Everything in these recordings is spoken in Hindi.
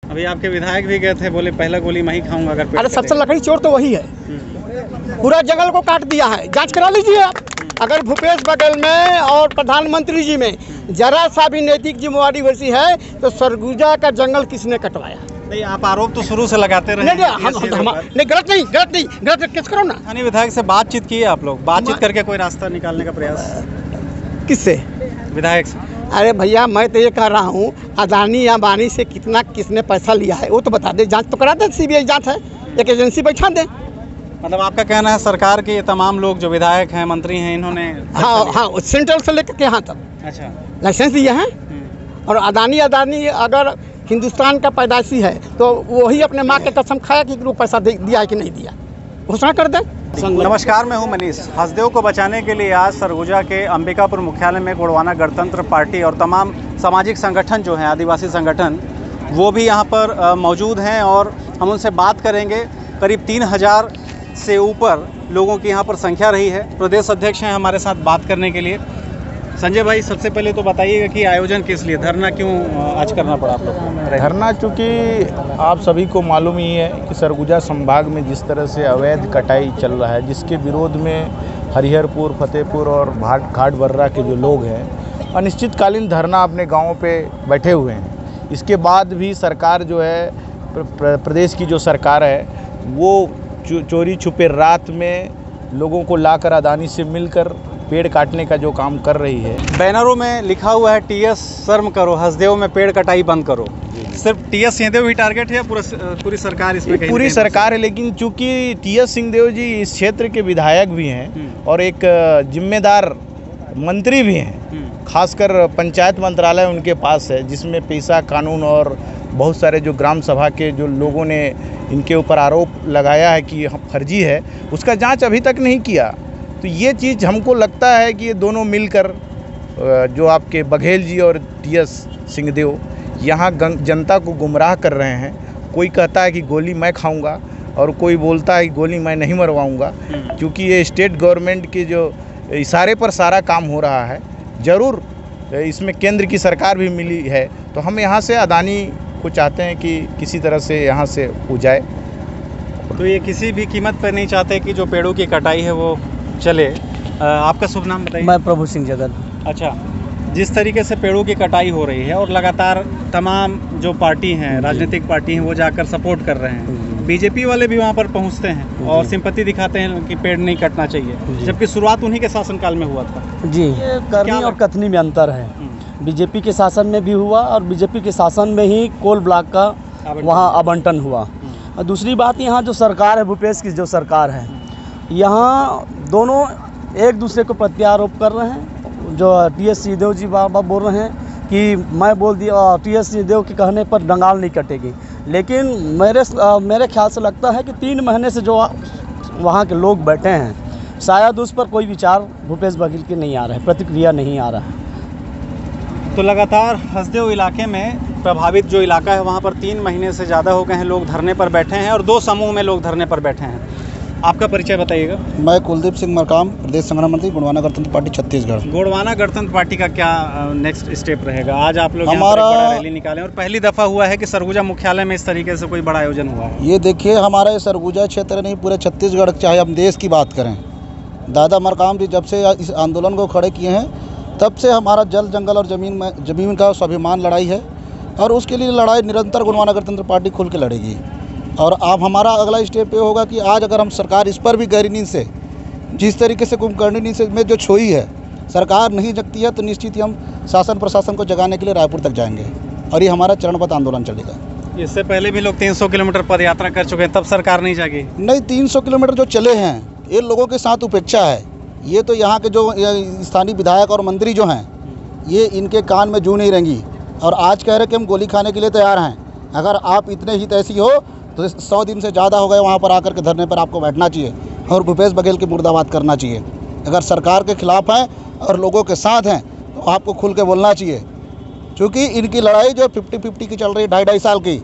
अभी आपके विधायक भी गए थे, बोले पहला गोली मैं ही खाऊंगा अगर पेड़ अरे सबसे कटेगा। लकड़ी चोर तो वही है, पूरा जंगल को काट दिया है। जांच करा लीजिए आप। अगर भूपेश बघेल में और प्रधानमंत्री जी में जरा सा भी नैतिक जिम्मेवारी वैसी है तो सरगुजा का जंगल किसने कटवाया? नहीं, आप आरोप तो शुरू से लगाते रहे। नहीं गलत नहीं किस करो ना। स्थानीय विधायक से बातचीत की है आप लोग? बातचीत करके कोई रास्ता निकालने का प्रयास किससे? विधायक से? अरे भैया मैं तो ये कह रहा हूँ, अदानी या बानी से कितना किसने पैसा लिया है वो तो बता दे। जांच तो करा दे, सीबीआई जांच है, एक एजेंसी बैठा दे। मतलब आपका कहना है सरकार के ये तमाम लोग जो विधायक हैं, मंत्री हैं, इन्होंने हाँ सेंट्रल से लेकर के यहाँ तक अच्छा लाइसेंस दिए हैं। और अदानी अगर हिंदुस्तान का पैदाइशी है तो वही अपने माँ के कसम खाया कि वो पैसा दिया है कि नहीं दिया, घोषणा कर दे। नमस्कार, मैं हूं मनीष। हसदेव को बचाने के लिए आज सरगुजा के अंबिकापुर मुख्यालय में गोंडवाना गणतंत्र पार्टी और तमाम सामाजिक संगठन जो हैं, आदिवासी संगठन, वो भी यहां पर मौजूद हैं और हम उनसे बात करेंगे। करीब 3000 से ऊपर लोगों की यहां पर संख्या रही है। प्रदेश अध्यक्ष हैं हमारे साथ बात करने के लिए। संजय भाई, सबसे पहले तो बताइएगा कि आयोजन किस लिए, धरना क्यों आज करना पड़ा आप लोग को? धरना चूँकि आप सभी को मालूम ही है कि सरगुजा संभाग में जिस तरह से अवैध कटाई चल रहा है, जिसके विरोध में हरिहरपुर, फतेहपुर और घाट बर्रा के जो लोग हैं अनिश्चितकालीन धरना अपने गाँव पे बैठे हुए हैं। इसके बाद भी सरकार जो है, प्रदेश की जो सरकार है, वो चोरी छुपे रात में लोगों को लाकर अदानी से मिलकर पेड़ काटने का जो काम कर रही है। बैनरों में लिखा हुआ है टीएस शर्म करो, हसदेव में पेड़ कटाई बंद करो। सिर्फ टीएस सिंहदेव ही टारगेट है या पूरी सरकार इसमें? पूरी सरकार है, लेकिन चूंकि टीएस सिंहदेव जी इस क्षेत्र के विधायक भी हैं और एक जिम्मेदार मंत्री भी हैं। खासकर पंचायत मंत्रालय उनके पास है, जिसमें पैसा कानून और बहुत सारे जो ग्राम सभा के जो लोगों ने इनके ऊपर आरोप लगाया है कि फर्जी है, उसका जांच अभी तक नहीं किया। तो ये चीज़ हमको लगता है कि ये दोनों मिलकर, जो आपके बघेल जी और टीएस सिंहदेव, यहाँ जनता को गुमराह कर रहे हैं। कोई कहता है कि गोली मैं खाऊंगा और कोई बोलता है कि गोली मैं नहीं मरवाऊंगा, क्योंकि ये स्टेट गवर्नमेंट के जो इशारे पर सारा काम हो रहा है। ज़रूर इसमें केंद्र की सरकार भी मिली है, तो हम यहाँ से अदानी को चाहते हैं कि किसी तरह से यहाँ से हो जाए। तो ये किसी भी कीमत पर नहीं चाहते कि जो पेड़ों की कटाई है वो चले। आपका शुभ नाम बताइए? मैं प्रभु सिंह जगन। अच्छा, जिस तरीके से पेड़ों की कटाई हो रही है और लगातार तमाम जो पार्टी हैं, राजनीतिक पार्टी हैं, वो जाकर सपोर्ट कर रहे हैं। बीजेपी वाले भी वहाँ पर पहुँचते हैं और सिंपैथी दिखाते हैं कि पेड़ नहीं कटना चाहिए, जबकि शुरुआत उन्हीं के शासनकाल में हुआ था। जी, करनी और कथनी में अंतर है। बीजेपी के शासन में भी हुआ और बीजेपी के शासन में ही कोल ब्लॉक का वहाँ आवंटन हुआ। और दूसरी बात, यहाँ जो सरकार है, भूपेश की जो सरकार है, यहाँ दोनों एक दूसरे को प्रत्यारोप कर रहे हैं। जो टीएस सिंहदेव जी बाबा बोल रहे हैं कि मैं बोल दिया, टीएस सिंहदेव के कहने पर डंगाल नहीं कटेगी, लेकिन मेरे ख्याल से लगता है कि 3 महीने से जो वहाँ के लोग बैठे हैं, शायद उस पर कोई विचार भूपेश बघेल के नहीं आ रहा है, प्रतिक्रिया नहीं आ रहा है। तो लगातार हसदेव इलाके में प्रभावित जो इलाका है, वहाँ पर 3 महीने से ज़्यादा हो गए हैं लोग धरने पर बैठे हैं और 2 समूह में लोग धरने पर बैठे हैं। आपका परिचय बताइएगा? मैं कुलदीप सिंह मरकाम, प्रदेश संगठन मंत्री, गोंडवाना गणतंत्र पार्टी छत्तीसगढ़। गोंडवाना गणतंत्र पार्टी का क्या नेक्स्ट स्टेप रहेगा? आज आप लोग हमारा यहाँ पर बड़ा रैली निकाले और पहली दफ़ा हुआ है कि सरगुजा मुख्यालय में इस तरीके से कोई बड़ा आयोजन हुआ है। ये देखिए, हमारे सरगुजा क्षेत्र नहीं, पूरे छत्तीसगढ़, चाहे हम देश की बात करें, दादा मरकाम जी जब से इस आंदोलन को खड़े किए हैं, तब से हमारा जल, जंगल और ज़मीन का स्वाभिमान लड़ाई है और उसके लिए लड़ाई निरंतर गोंडवाना गणतंत्र पार्टी खुल के लड़ेगी। और अब हमारा अगला स्टेप ये होगा कि आज अगर हम सरकार इस पर भी गहरी नींद से, जिस तरीके से कुंभकर्णी नींद में जो छोई है, सरकार नहीं जगती है, तो निश्चित ही हम शासन प्रशासन को जगाने के लिए रायपुर तक जाएंगे और ये हमारा चरणबद्ध आंदोलन चलेगा। इससे पहले भी लोग 300 किलोमीटर पद यात्रा कर चुके हैं, तब सरकार नहीं जागी? नहीं, 300 किलोमीटर जो चले हैं, ये लोगों के साथ उपेक्षा है। ये तो यहाँ के जो स्थानीय विधायक और मंत्री जो हैं, ये इनके कान में जू नहीं रहेंगी और आज कह रहे कि हम गोली खाने के लिए तैयार हैं। अगर आप इतने ही तैसी हो तो 100 दिन से ज़्यादा हो गए वहाँ पर आकर के धरने पर आपको बैठना चाहिए और भूपेश बघेल की मुर्दाबाद करना चाहिए। अगर सरकार के खिलाफ हैं और लोगों के साथ हैं तो आपको खुल के बोलना चाहिए, क्योंकि इनकी लड़ाई जो 50-50 की चल रही है, 2.5 साल की।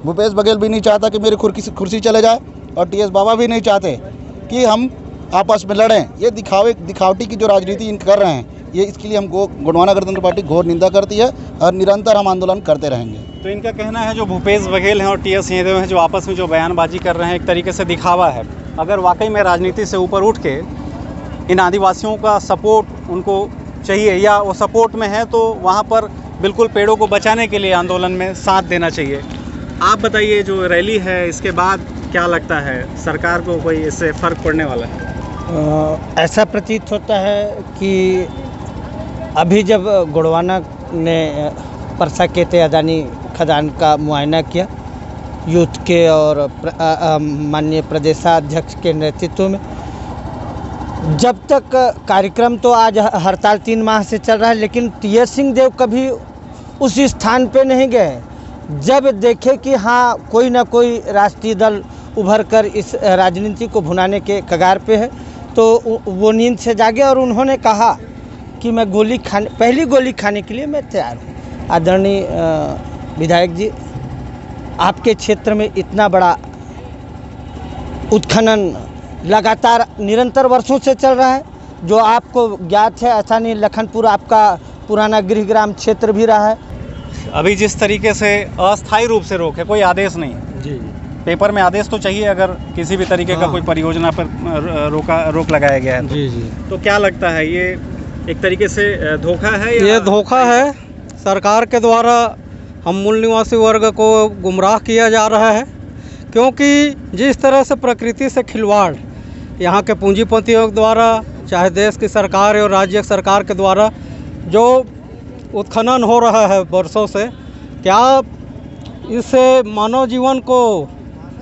भूपेश बघेल भी नहीं चाहता कि मेरी कुर्सी चले जाए और टीएस बाबा भी नहीं चाहते कि हम आपस में लड़ें। ये दिखावटी की जो राजनीति इन कर रहे हैं, ये इसके लिए हम गोंडवाना गणतंत्र पार्टी घोर निंदा करती है और निरंतर हम आंदोलन करते रहेंगे। तो इनका कहना है जो भूपेश बघेल हैं और टी एस सिंहदेव हैं जो आपस में जो बयानबाजी कर रहे हैं एक तरीके से दिखावा है। अगर वाकई में राजनीति से ऊपर उठ के इन आदिवासियों का सपोर्ट उनको चाहिए या वो सपोर्ट में है तो वहाँ पर बिल्कुल पेड़ों को बचाने के लिए आंदोलन में साथ देना चाहिए। आप बताइए जो रैली है इसके बाद क्या लगता है सरकार को कोई इससे फ़र्क पड़ने वाला है? ऐसा प्रतीत होता है कि अभी जब गोंडवाना ने परसा केते अदानी खदान का मुआयना किया यूथ के और माननीय प्रदेशाध्यक्ष के नेतृत्व में, जब तक कार्यक्रम तो आज हड़ताल 3 माह से चल रहा है, लेकिन टी.एस. सिंहदेव कभी उस स्थान पे नहीं गए। जब देखे कि हाँ कोई ना कोई राष्ट्रीय दल उभर कर इस राजनीति को भुनाने के कगार पे है, तो वो नींद से जागे और उन्होंने कहा कि मैं पहली गोली खाने के लिए मैं तैयार हूँ। आदरणीय विधायक जी, आपके क्षेत्र में इतना बड़ा उत्खनन लगातार निरंतर वर्षों से चल रहा है, जो आपको ज्ञात है। ऐसा नहीं, लखनपुर आपका पुराना गृहग्राम क्षेत्र भी रहा है। अभी जिस तरीके से अस्थायी रूप से रोक है, कोई आदेश नहीं जी पेपर में आदेश तो चाहिए अगर किसी भी तरीके का कोई परियोजना पर रोक लगाया गया है जी जी, तो क्या लगता है ये एक तरीके से धोखा है या ये धोखा है। सरकार के द्वारा हम मूल निवासी वर्ग को गुमराह किया जा रहा है, क्योंकि जिस तरह से प्रकृति से खिलवाड़ यहाँ के पूंजीपतियों के द्वारा, चाहे देश की सरकार और राज्य सरकार के द्वारा जो उत्खनन हो रहा है वर्षों से, क्या इससे मानव जीवन को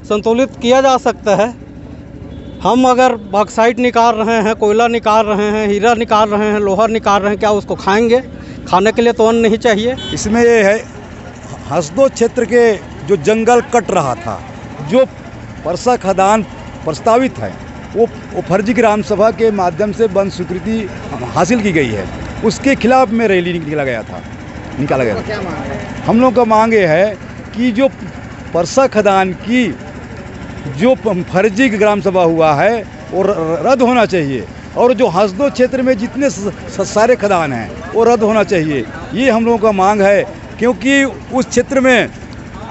संतुलित किया जा सकता है? हम अगर बॉक्साइट निकाल रहे हैं, कोयला निकाल रहे हैं, हीरा निकाल रहे हैं, लोहा निकाल रहे हैं, क्या उसको खाएंगे? खाने के लिए तो अन्न नहीं चाहिए। इसमें ये है, हसदो क्षेत्र के जो जंगल कट रहा था, जो परसा खदान प्रस्तावित है, वो फर्जी ग्राम सभा के माध्यम से वन स्वीकृति हासिल की गई है, उसके खिलाफ में रैली निकाला गया था। हम लोग का मांग ये है कि जो परसा खदान की जो फर्जी ग्राम सभा हुआ है वो रद्द होना चाहिए, और जो हसदो क्षेत्र में जितने सारे खदान हैं वो रद्द होना चाहिए। ये हम लोगों का मांग है, क्योंकि उस क्षेत्र में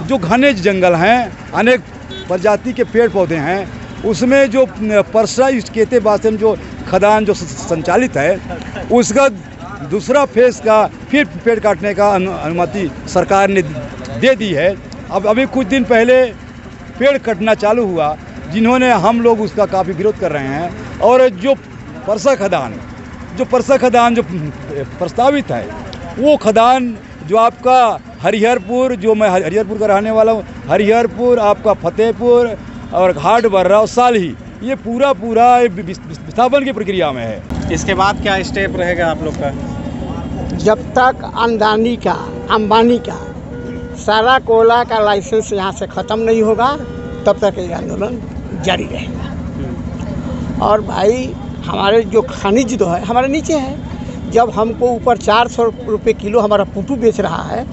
जो घने जंगल हैं, अनेक प्रजाति के पेड़ पौधे हैं, उसमें जो परसा केते बासन जो खदान जो संचालित है, उसका दूसरा फेज का फिर पेड़ काटने का अनुमति सरकार ने दे दी है। अब अभी कुछ दिन पहले पेड़ कटना चालू हुआ, जिन्होंने हम लोग उसका काफ़ी विरोध कर रहे हैं। और जो परसा खदान जो प्रस्तावित है, वो खदान जो आपका हरिहरपुर, जो मैं हरिहरपुर का रहने वाला हूँ, हरिहरपुर आपका फतेहपुर और घाट बर्रा और सालही, ये पूरा विस्थापन की प्रक्रिया में है। इसके बाद क्या स्टेप रहेगा आप लोग का? जब तक अंबानी का सारा कोयला का लाइसेंस यहाँ से ख़त्म नहीं होगा, तब तक ये आंदोलन जारी रहेगा। और भाई हमारे जो खनिज जो है हमारे नीचे है, जब हमको ऊपर 400 रुपये किलो हमारा पुटू बेच रहा है,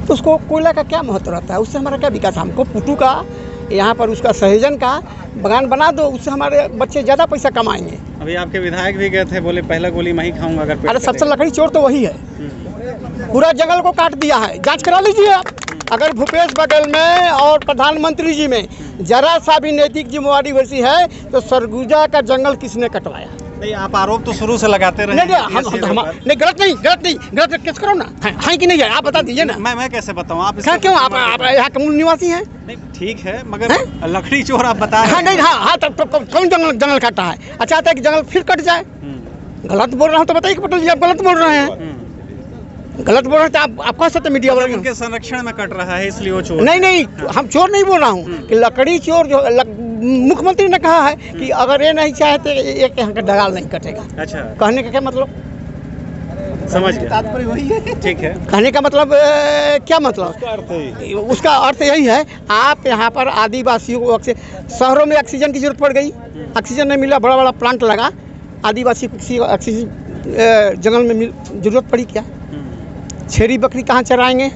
तो उसको कोयला का क्या महत्व रहता है? उससे हमारा क्या विकास? हमको पुटू का यहाँ पर उसका सहजन का बगान बना दो, उससे हमारे बच्चे ज़्यादा पैसा कमाएंगे। अभी आपके विधायक भी गए थे, बोले पहला गोली मैं ही खाऊंगा अगर पेड़ अरे सबसे कटेगा। लकड़ी चोर तो वही है, पूरा जंगल को काट दिया है। जांच करा लीजिए आप। अगर भूपेश बघेल में और प्रधानमंत्री जी में जरा सा भी नैतिक जिम्मेवारी वैसी है, तो सरगुजा का जंगल किसने कटवाया? नहीं, आप आरोप तो शुरू से लगाते रहे। नहीं नहीं, गलत किस करो ना, है कि नहीं है? आप बता दीजिए ना। मैं कैसे बताऊँ? आप क्यों आप यहाँ के मूल निवासी हैं? नहीं ठीक है, मगर लकड़ी चोर आप बता रहे हैं। हाँ, तब कौन जंगल काटा है? अच्छा आता है कि जंगल फिर कट जाए। गलत बोल रहा हूँ तो बताइए पटेल जी, आप गलत बोल रहे हैं। गलत बोल रहे हैं तो आप कह सकते मीडिया वाले उनके संरक्षण में कट रहा है, इसलिए वो चोर। नहीं, हम चोर नहीं बोल रहा हूँ कि लकड़ी चोर जो मुख्यमंत्री ने कहा है कि अगर ये नहीं चाहे तो एक यहाँ का डगाल नहीं कटेगा। अच्छा, कहने का क्या मतलब? समझ गया, वही है। ठीक है, कहने का मतलब क्या मतलब? उसका अर्थ यही है, आप यहाँ पर आदिवासियों को शहरों में ऑक्सीजन की जरूरत पड़ गई, ऑक्सीजन नहीं मिला, बड़ा प्लांट लगा, आदिवासी को ऑक्सीजन जंगल में जरूरत पड़ी क्या? छेरी बकरी कहाँ चराएंगे?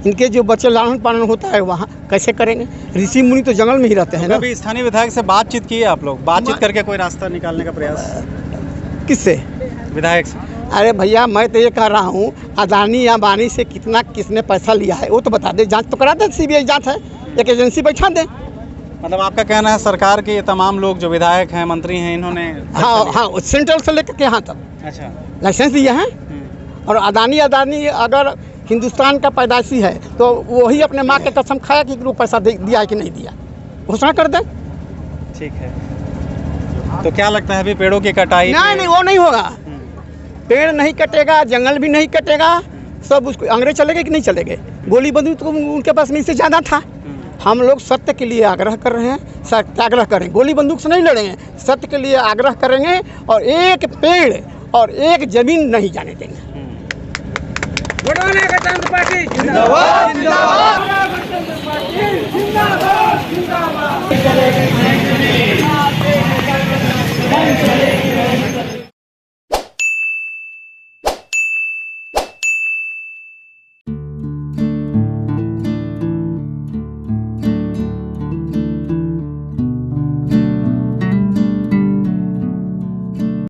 इनके जो बच्चे लालन पालन होता है वहाँ कैसे करेंगे? ऋषि मुनि तो जंगल में ही रहते हैं ना। अभी स्थानीय विधायक से बातचीत की है आप लोग? बातचीत करके कोई रास्ता निकालने का प्रयास? किससे? विधायक से। अरे भैया मैं तो ये कह रहा हूँ अदानी अंबानी से कितना किसने पैसा लिया है वो तो बता दे, जांच तो करा दे, सीबीआई जांच है, एक एजेंसी बैठा दे। मतलब आपका कहना है सरकार के ये तमाम लोग जो विधायक हैं, मंत्री हैं, इन्होंने हाँ, सेंट्रल से लेकर के यहाँ तक अच्छा लाइसेंस दिए हैं। और अदानी अगर हिंदुस्तान का पैदाइशी है तो वही अपने माँ के कसम खाया कि वो पैसा दिया है कि नहीं दिया, घोषणा कर दे। ठीक है, तो क्या लगता है अभी पेड़ों की कटाई? नहीं, वो नहीं होगा, पेड़ नहीं कटेगा, जंगल भी नहीं कटेगा, सब उसको अंग्रेज चलेंगे कि नहीं चलेंगे? गोली बंदूक तो उनके पास में इससे ज़्यादा था। हम लोग सत्य के लिए आग्रह कर रहे हैं, सत्याग्रह करें, गोली बंदूक से नहीं लड़ेंगे, सत्य के लिए आग्रह करेंगे और एक पेड़ और एक जमीन नहीं जाने देंगे।